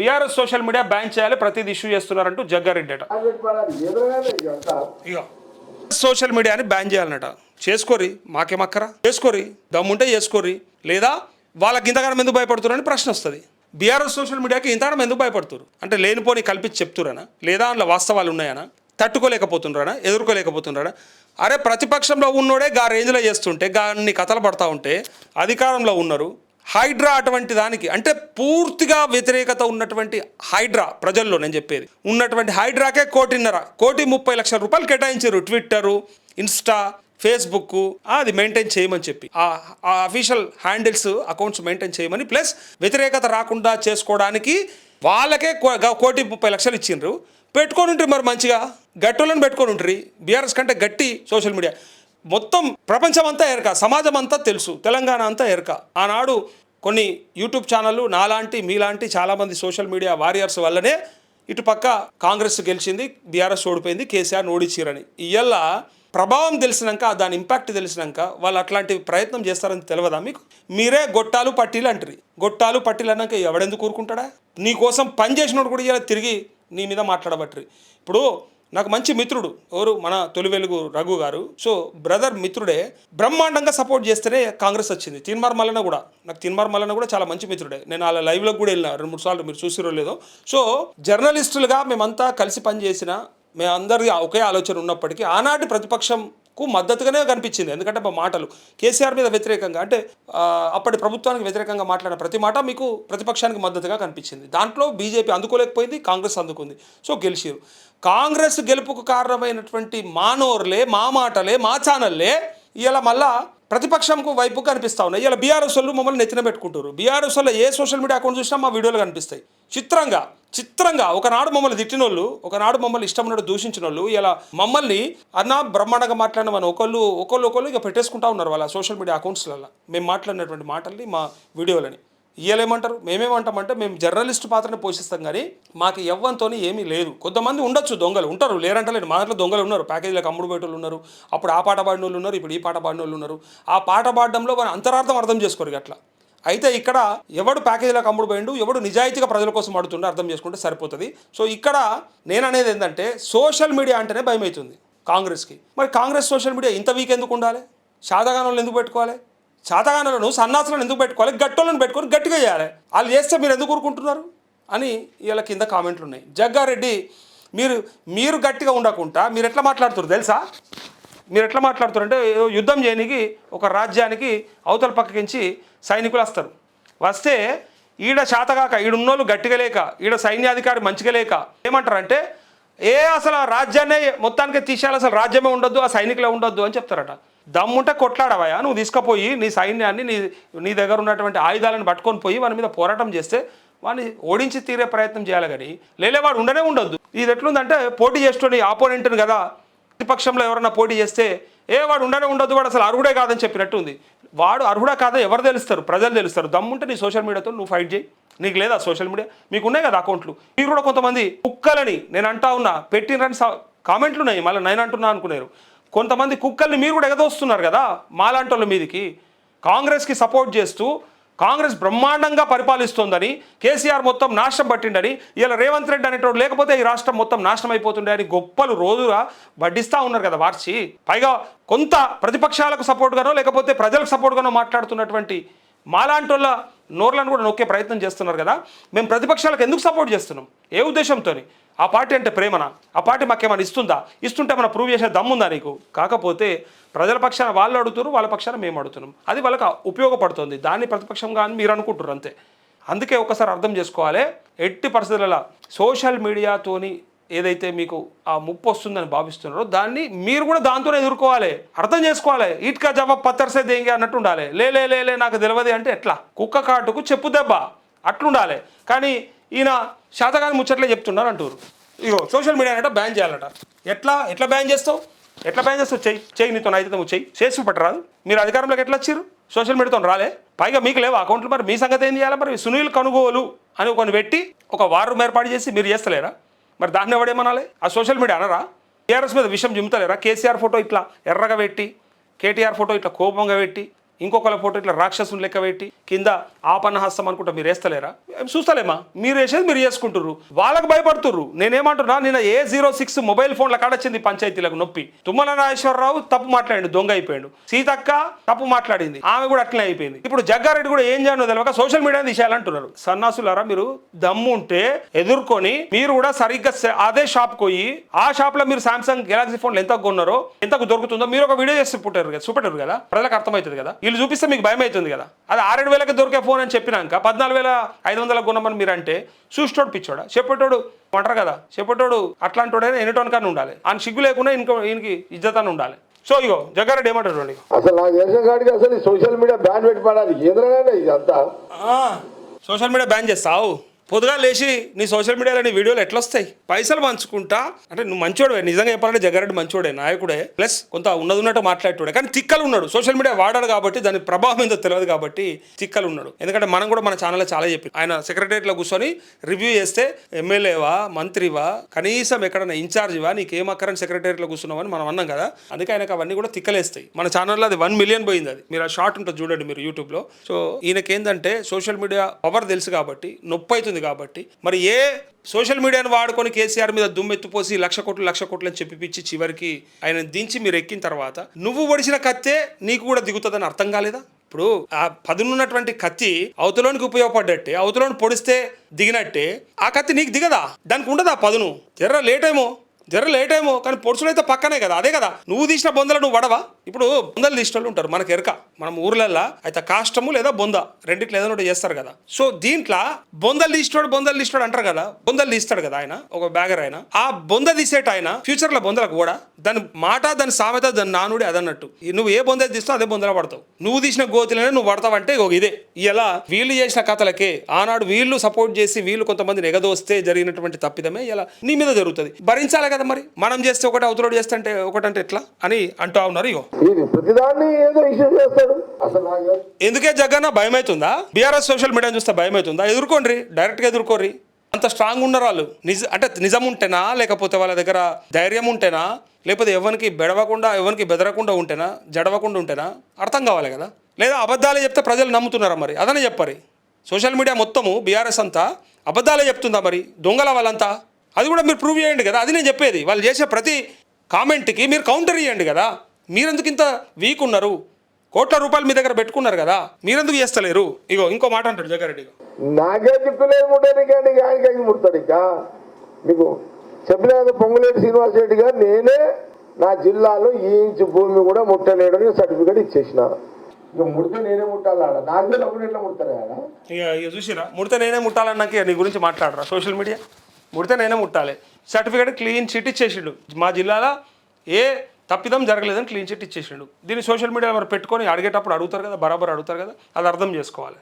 BRS social media ban చేయాలి, ప్రతిదీ issue చేస్తున్నారంటూ Jaggareddy అట. ఇగో సోషల్ మీడియాని బ్యాన్ చేయాలన్నట. చేసుకోరి, మాకేమక్కరా, చేసుకోరి, దమ్ముంటే చేసుకోరి, లేదా వాళ్ళకి ఇంతగానం ఎందుకు భయపడుతున్నారని ప్రశ్న వస్తుంది. బీఆర్ఎస్ సోషల్ మీడియాకి ఇంతగానం ఎందుకు భయపడుతున్నారు అంటే లేనిపోని కల్పించి చెప్తురానా, లేదా అందులో వాస్తవాలు ఉన్నాయనా, తట్టుకోలేకపోతున్నారా, ఎదుర్కోలేకపోతున్నారా? అరే ప్రతిపక్షంలో ఉన్నోడే గా రేంజ్లో చేస్తుంటే, గాన్ని కథలు పడతా ఉంటే అధికారంలో ఉన్నారు. హైడ్రా అటువంటి దానికి అంటే పూర్తిగా వ్యతిరేకత ఉన్నటువంటి హైడ్రా, ప్రజల్లో నేను చెప్పేది ఉన్నటువంటి హైడ్రాకే 1,30,00,000 రూపాయలు కేటాయించారు. ట్విట్టరు, ఇన్స్టా, ఫేస్బుక్ అది మెయింటైన్ చేయమని చెప్పి ఆ అఫీషియల్ హ్యాండిల్స్ అకౌంట్స్ మెయింటైన్ చేయమని, ప్లస్ వ్యతిరేకత రాకుండా చేసుకోవడానికి వాళ్ళకే 1,30,00,000 ఇచ్చిండ్రు. పెట్టుకొని ఉంటారు మరి మంచిగా, గట్టులను పెట్టుకొని ఉంటారు. బీఆర్ఎస్ కంటే గట్టి సోషల్ మీడియా మొత్తం ప్రపంచం అంతా ఎరక, సమాజం అంతా తెలుసు, తెలంగాణ అంతా ఎరక. ఆనాడు కొన్ని యూట్యూబ్ ఛానళ్ళు నాలాంటి మీలాంటి చాలామంది సోషల్ మీడియా వారియర్స్ వల్లనే ఇటు పక్క కాంగ్రెస్ గెలిచింది, బీఆర్ఎస్ ఓడిపోయింది, కేసీఆర్ని ఓడించారని. ఇవాళ ప్రభావం తెలిసినాక, దాని ఇంపాక్ట్ తెలిసినాక వాళ్ళు అట్లాంటి ప్రయత్నం చేస్తారని తెలియదా మీకు? మీరే గొట్టాలు పట్టీలు అంటారు. గొట్టాలు పట్టీలు అన్నాక ఎవడెందుకు కూరుకుంటాడా? నీ కోసం పని చేసినోడు కూడా ఇలా తిరిగి నీ మీద మాట్లాడబట్టరు. ఇప్పుడు నాకు మంచి మిత్రుడు ఎవరు, మన తొలి వెలుగు రఘు గారు. సో బ్రదర్ మిత్రుడే బ్రహ్మాండంగా సపోర్ట్ చేస్తేనే కాంగ్రెస్ వచ్చింది. తీన్మార్ మల్లన్న కూడా, నాకు తీన్మార్ మల్లన్న కూడా చాలా మంచి మిత్రుడే. నేను అలా లైవ్లోకి కూడా వెళ్ళిన 2-3 సార్లు, మీరు చూసిరో లేదో. సో జర్నలిస్టులుగా మేమంతా కలిసి పనిచేసిన, మేమందరి ఒకే ఆలోచన ఉన్నప్పటికీ ఆనాటి ప్రతిపక్షంకు మద్దతుగానే కనిపించింది. ఎందుకంటే మా మాటలు కేసీఆర్ మీద వ్యతిరేకంగా, అంటే అప్పటి ప్రభుత్వానికి వ్యతిరేకంగా మాట్లాడిన ప్రతి మాట మీకు ప్రతిపక్షానికి మద్దతుగా కనిపించింది. దాంట్లో బీజేపీ అందుకోలేకపోయింది, కాంగ్రెస్ అందుకుంది. సో గెలిచారు. కాంగ్రెస్ గెలుపుకు కారణమైనటువంటి మానోర్లే, మా మాటలే, మా ఛానల్లే ఇలా మళ్ళా ప్రతిపక్షంకు వైపు కనిపిస్తూ ఉన్నాయి. ఇలా బీఆర్ఎస్ వాళ్ళు మమ్మల్ని నెత్తిన పెట్టుకుంటారు. బీఆర్ఎస్ వల్ల ఏ సోషల్ మీడియా అకౌంట్ చూసినా మా వీడియోలు కనిపిస్తాయి. చిత్రంగా ఒకనాడు మమ్మల్ని తిట్టిన వాళ్ళు, ఒకనాడు మమ్మల్ని ఇష్టం ఉన్నట్టు దూషించిన వాళ్ళు ఇలా మమ్మల్ని అన్నా బ్రహ్మాండంగా మాట్లాడిన మన ఒకళ్ళు ఇక పెట్టేసుకుంటా ఉన్నారు వాళ్ళ సోషల్ మీడియా అకౌంట్స్లలో మేము మాట్లాడినటువంటి మాటల్ని, మా వీడియోలని. ఇయ్యలేమంటారు. మేమేమంటామంటే మేము జర్నలిస్ట్ పాత్రని పోషిస్తాం, కానీ మాకు ఎవ్వంతో ఏమీ లేదు. కొంతమంది ఉండొచ్చు, దొంగలు ఉంటారు, లేరంటలేదు. మా దాంట్లో దొంగలు ఉన్నారు, ప్యాకేజీలకు అమ్ముడు బయటలు ఉన్నారు. అప్పుడు ఆ పాట పాడిన వాళ్ళు ఉన్నారు, ఇప్పుడు ఈ పాట పాడిన వాళ్ళు ఉన్నారు. ఆ పాట పాడడంలో మన అంతరార్థం అర్థం చేసుకోరు అట్లా. అయితే ఇక్కడ ఎవడు ప్యాకేజీలకు అమ్ముడు పోయిండు, ఎవడు నిజాయితీగా ప్రజల కోసం అడుగుతుండో అర్థం చేసుకుంటే సరిపోతుంది. సో ఇక్కడ నేను అనేది ఏంటంటే సోషల్ మీడియా అంటేనే భయం అవుతుంది కాంగ్రెస్కి. మరి కాంగ్రెస్ సోషల్ మీడియా ఇంత వీక్ ఎందుకు ఉండాలి? శాతగానంలో ఎందుకు పెట్టుకోవాలి? శాతగానులను, సన్నాసులను ఎందుకు పెట్టుకోవాలి? గట్టోళ్ళని పెట్టుకొని గట్టిగా చేయాలి. వాళ్ళు చేస్తే మీరు ఎందుకు ఊరుకుంటున్నారు అని ఇలా కింద కామెంట్లు ఉన్నాయి. జగ్గారెడ్డి మీరు గట్టిగా ఉండకుండా మీరు ఎట్లా మాట్లాడుతున్నారు తెలుసా? మీరు ఎట్లా మాట్లాడుతారంటే యుద్ధం చేయడానికి ఒక రాజ్యానికి అవతల పక్కకించి సైనికులు వస్తారు. వస్తే ఈడ శాతగాక, ఈడున్నోళ్ళు గట్టిగా లేక, ఈడ సైన్యాధికారి మంచిగా లేక ఏమంటారంటే అసలు ఆ రాజ్యాన్నే మొత్తానికి తీసేయాలి, అసలు రాజ్యమే ఉండొద్దు, ఆ సైనికులే ఉండొద్దు అని చెప్తారట. దమ్ముంటే కొట్లాడవయా, నువ్వు తీసుకుపోయి నీ సైన్యాన్ని, నీ దగ్గర ఉన్నటువంటి ఆయుధాలను పట్టుకొని పోయి వాని మీద పోరాటం చేస్తే వాడిని ఓడించి తీరే ప్రయత్నం చేయాలి. కానీ వాడు ఉండనే ఉండొద్దు. ఇది ఎట్లుందంటే పోటీ చేస్తున్న ఆపోనెంట్ని కదా, ప్రతిపక్షంలో ఎవరన్నా పోటీ చేస్తే వాడు ఉండనే ఉండొద్దు, వాడు అసలు అర్హుడే కాదని చెప్పినట్టు ఉంది. వాడు అర్హుడా కాదా ఎవరు తెలుస్తారు? ప్రజలు తెలుస్తారు. దమ్ముంటే నీ సోషల్ మీడియాతో నువ్వు ఫైట్ చేయి. నీకు లేదా సోషల్ మీడియా? మీకు ఉన్నాయి కదా అకౌంట్లు. మీరు కూడా కొంతమంది కుక్కలని నేను అంటా ఉన్నా పెట్టినరని కామెంట్లు ఉన్నాయి, మళ్ళీ నేను అంటున్నా అనుకున్నారు. కొంతమంది కుక్కల్ని మీరు కూడా ఎగదోస్తున్నారు కదా మాలాంటి వాళ్ళ మీదకి. కాంగ్రెస్కి సపోర్ట్ చేస్తూ కాంగ్రెస్ బ్రహ్మాండంగా పరిపాలిస్తోందని, కేసీఆర్ మొత్తం నాశనం పట్టిండని, ఇలా రేవంత్ రెడ్డి అనేటోడు లేకపోతే ఈ రాష్ట్రం మొత్తం నాశనం అయిపోతుండే అని గొప్పలు రోజుగా వడ్డిస్తూ ఉన్నారు కదా వార్చి. పైగా కొంత ప్రతిపక్షాలకు సపోర్ట్గానో లేకపోతే ప్రజలకు సపోర్ట్గానో మాట్లాడుతున్నటువంటి మాలాంటి వాళ్ళ నోర్లను కూడా నొక్కే ప్రయత్నం చేస్తున్నారు కదా. మేము ప్రతిపక్షాలకు ఎందుకు సపోర్ట్ చేస్తున్నాం? ఏ ఉద్దేశంతో? ఆ పార్టీ అంటే ప్రేమనా? ఆ పార్టీ మాకేమైనా ఇస్తుంటే మనం ప్రూవ్ చేసే దమ్ముందా నీకు? కాకపోతే ప్రజల పక్షాన వాళ్ళు అడుగుతారు, వాళ్ళ పక్షాన మేము అడుగుతున్నాం. అది వాళ్ళకి ఉపయోగపడుతుంది. దాన్ని ప్రతిపక్షంగా అని మీరు అనుకుంటారు అంతే. అందుకే ఒకసారి అర్థం చేసుకోవాలి, ఎట్టి పరిస్థితులలో సోషల్ మీడియాతోని ఏదైతే మీకు ఆ ముప్పు వస్తుందని భావిస్తున్నారో దాన్ని మీరు కూడా దాంతోనే ఎదుర్కోవాలి, అర్థం చేసుకోవాలి. ఈట్కా జవాబ్ పత్తర్సే దేంగే అన్నట్టు ఉండాలి. లే నాకు తెలియదు అంటే ఎట్లా? కుక్క కాటుకు చెప్పు దెబ్బ అట్లుండాలి. కానీ ఈయన శాతగాని ముచ్చట్లే చెప్తున్నారు అంటారు. ఇగో సోషల్ మీడియా అంటే బ్యాన్ చేయాలట. ఎట్లా బ్యాన్ చేస్తావు? చెయ్యి నీతో అయితే నువ్వు చేసి పట్టరాదు. మీరు అధికారంలోకి ఎట్లా వచ్చారు? సోషల్ మీడియాతో రాలే. పైగా మీకు లేవు అకౌంట్లు. మరి మీ సంగతి ఏం చేయాలి? మరి సునీల్ కొనుగోలు అని కొన్ని పెట్టి ఒక వారం ఏర్పాటు చేసి మీరు చేస్తలేరా? మరి దాన్ని ఎవడేమనాలి? ఆ సోషల్ మీడియా అనరా? టీఆర్ఎస్ మీద విషయం జిమ్ముతలేరా? కేసీఆర్ ఫోటో ఇట్లా ఎర్రగా పెట్టి, కేటీఆర్ ఫోటో ఇట్లా కోపంగా పెట్టి, ఇంకొకళ్ళ ఫోటో ఇట్లా రాక్షసుని లెక్క పెట్టి కింద ఆపన్నహస్తం అనుకుంటా మీరు వేస్తలేరా చూస్తలేమా మీరు వేసేది మీరు చేసుకుంటుర్రు వాళ్ళకి భయపడుతుర్రు నేనేమంటున్నా నిన్న A06 మొబైల్ ఫోన్ల కాడొచ్చింది పంచాయతీలకు నొప్పి తుమ్మల నాగేశ్వరరావు తప్పు మాట్లాడిండు దొంగ అయిపోయాడు సీతక్క తప్పు మాట్లాడింది ఆమె కూడా అట్లనే అయిపోయింది ఇప్పుడు జగ్గారెడ్డి కూడా ఏం చేయను తెలియక సోషల్ మీడియా తీసేయాలంటున్నారు సన్నాసులారా మీరు దమ్ము ఉంటే ఎదుర్కొని మీరు కూడా సరిగ్గా అదే షాప్ పోయి ఆ షాప్ లో మీరు సామ్సంగ్ గెలాక్సీ ఫోన్లు ఎంత కొన్నారో ఎంతకు దొరుకుతుందో మీరు ఒక వీడియో చేసి చూపెట్టారు కదా ప్రజలకు అర్థమవుతుంది కదా వీళ్ళు చూపిస్తే మీకు భయం అవుతుంది కదా అది 6,000 దొరికే ఫోన్ అని చెప్పినాక 14,500 కొనమని మీరు అంటే చూసేటోడు పిచ్చోడా చెప్పేటోడు అంటారు కదా చెప్పేటోడు అట్లాంటోడైనా ఎన్నిటోనికన్నా ఉండాలి ఆయన సిగ్గు లేకుండా ఈయనకి ఇజ్జతాన్ని ఉండాలి సో ఇగో జగ్గారెడ్డి ఏమంటాడు అసలు నాకు చేసిన కాడికి అసలు సోషల్ మీడియా బ్యాన్ పెట్టి పడాలి ఏంద్రనే ఇదంతా సోషల్ మీడియా బ్యాన్ చేస్తావు పొద్దుగా లేచి నీ సోషల్ మీడియాలో నీ వీడియోలు ఎట్లా వస్తాయి పైసలు పంచుకుంటా అంటే నువ్వు మంచోడే నిజంగా చెప్పాలంటే జగ్గారెడ్డి మంచోడే నాయకుడే ప్లస్ కొంత ఉన్నట్టు మాట్లాడేటోడే కానీ తిక్కలు ఉన్నాడు సోషల్ మీడియా వాడాడు కాబట్టి దాని ప్రభావం ఏందో తెలియదు కాబట్టి తిక్కలు ఉన్నాడు ఎందుకంటే మనం కూడా మన ఛానల్లో చాలా చెప్పి ఆయన సెక్రటరియట్లో కూర్చొని రివ్యూ చేస్తే ఎమ్మెల్యేవా మంత్రివా కనీసం ఎక్కడైనా ఇన్ఛార్జివా నీకేం అక్కరని సెక్రటరియట్లో కూర్చున్నావని మనం అన్నాం కదా అందుకే ఆయనకు అవన్నీ కూడా తిక్కలేస్తాయి మన ఛానల్లో అది 1 మిలియన్ పోయింది అది మీరు ఆ షార్ట్ ఉంటుంది చూడండి మీరు యూట్యూబ్లో సో ఈయనకేందంటే సోషల్ మీడియా పవర్ తెలుసు కాబట్టి నొప్పి అవుతుంది కాబట్టి మరి ఏ సోషల్ మీడియాను వాడుకొని కేసీఆర్ మీద దుమ్మెత్తిపోసి 1,00,00,000 అని చెప్పిపిచ్చి చివరికి ఆయన దించి మీరు ఎక్కిన తర్వాత నువ్వు ఒడిసిన కత్తే నీకు కూడా దిగుతుందని అర్థం కాలేదా ఇప్పుడు ఆ పదునున్నటువంటి కత్తి అవతలోనికి ఉపయోగపడ్డట్టే అవతలోని పొడిస్తే దిగినట్టే ఆ కత్తి నీకు దిగదా దానికి ఉండదా పదును జర లేట్ ఏమో కానీ పొడుచులు అయితే పక్కనే కదా అదే కదా నువ్వు తీసిన బొందలు నువ్వు వడవా ఇప్పుడు బొందలు తీసిన ఉంటారు మనకు ఎరక మనం ఊర్లల్లో అయితే కాష్టము లేదా బొంద రెండిట్లో ఏదైనా ఒకటి చేస్తారు కదా సో దీంట్లో బొందలు తీస్తాడు అంటారు కదా బొందలు తీస్తాడు కదా ఆయన ఒక బ్యాగర్ ఆయన ఆ బొంద తీసేట ఆయన ఫ్యూచర్లో బొందలకు కూడా దాని మాట దాని సామెత దాని నానుడి అదన్నట్టు నువ్వు ఏ బొంద తీస్తావు అదే బొందలో పడతావు నువ్వు తీసిన గోతులనే నువ్వు పడతావంటే ఇదే ఇలా వీళ్ళు చేసిన కథలకే ఆనాడు వీళ్ళు సపోర్ట్ చేసి వీళ్ళు కొంతమందిని ఎగదోస్తే జరిగినటువంటి తప్పిదమే ఇలా నీ మీద జరుగుతుంది భరించాలి కదా మరి మనం చేస్తే ఒకటి అవతలోడు చేస్తే ఒకటంటే ఎట్లా అని అంటూ ఉన్నారు ఇగో ఎందుకే జగన్న భయం అవుతుందా బీఆర్ఎస్ సోషల్ మీడియా చూస్తే భయం అవుతుందా ఎదుర్కోండి డైరెక్ట్గా ఎదుర్కోర్రి అంత స్ట్రాంగ్ ఉన్నారు వాళ్ళు అంటే నిజం ఉంటేనా లేకపోతే వాళ్ళ దగ్గర ధైర్యం ఉంటేనా లేకపోతే ఎవరికి బెడవకుండా ఎవరికి బెదరకుండా ఉంటేనా జడవకుండా ఉంటేనా అర్థం కావాలి కదా లేదా అబద్ధాలే చెప్తే ప్రజలు నమ్ముతున్నారా మరి అదనే చెప్పారు సోషల్ మీడియా మొత్తము బీఆర్ఎస్ అంతా అబద్ధాలే చెప్తుందా మరి దొంగల వాళ్ళంతా అది కూడా మీరు ప్రూవ్ చేయండి కదా అది నేను చెప్పేది వాళ్ళు చేసే ప్రతి కామెంట్కి మీరు కౌంటర్ ఇవ్వండి కదా మీరెందుకు ఇంత వీక్ ఉన్నారు కోట్ల రూపాయలు మీ దగ్గర పెట్టుకున్నారు కదా మీరెందుకు చేస్తలేరు ఇగో ఇంకో మాట అంటాడు జగ్గారెడ్డి నాకే దిక్కులేదు ముట్టడానికి ఆయనకి ముడతాడు ఇంకా మీకు చెప్పిన పొంగులేటి శ్రీనివాస్ రెడ్డి గారు నేనే నా జిల్లాలో ఈ ఇంచు భూమి కూడా ముట్టలేడని సర్టిఫికేట్ ఇచ్చేసిన ఇక ముడితే నేనే ముట్టాలా నాకు డబ్బులు ఎట్లా ముడతారా ఇక చూసిరా ముడితే నేనే ముట్టాలన్నాక నీ గురించి మాట్లాడరా సోషల్ మీడియా ముడితే నేనే ముట్టాలి సర్టిఫికేట్ క్లీన్ చిట్ ఇచ్చేసిండు మా జిల్లాలో ఏ తప్పిదం జరగలేదని క్లీన్ చిట్ ఇచ్చేసిండు దీన్ని సోషల్ మీడియాలో మరి పెట్టుకొని అడిగేటప్పుడు అడుగుతారు కదా బరాబర్ అడుగుతారు కదా అది అర్థం చేసుకోవాలి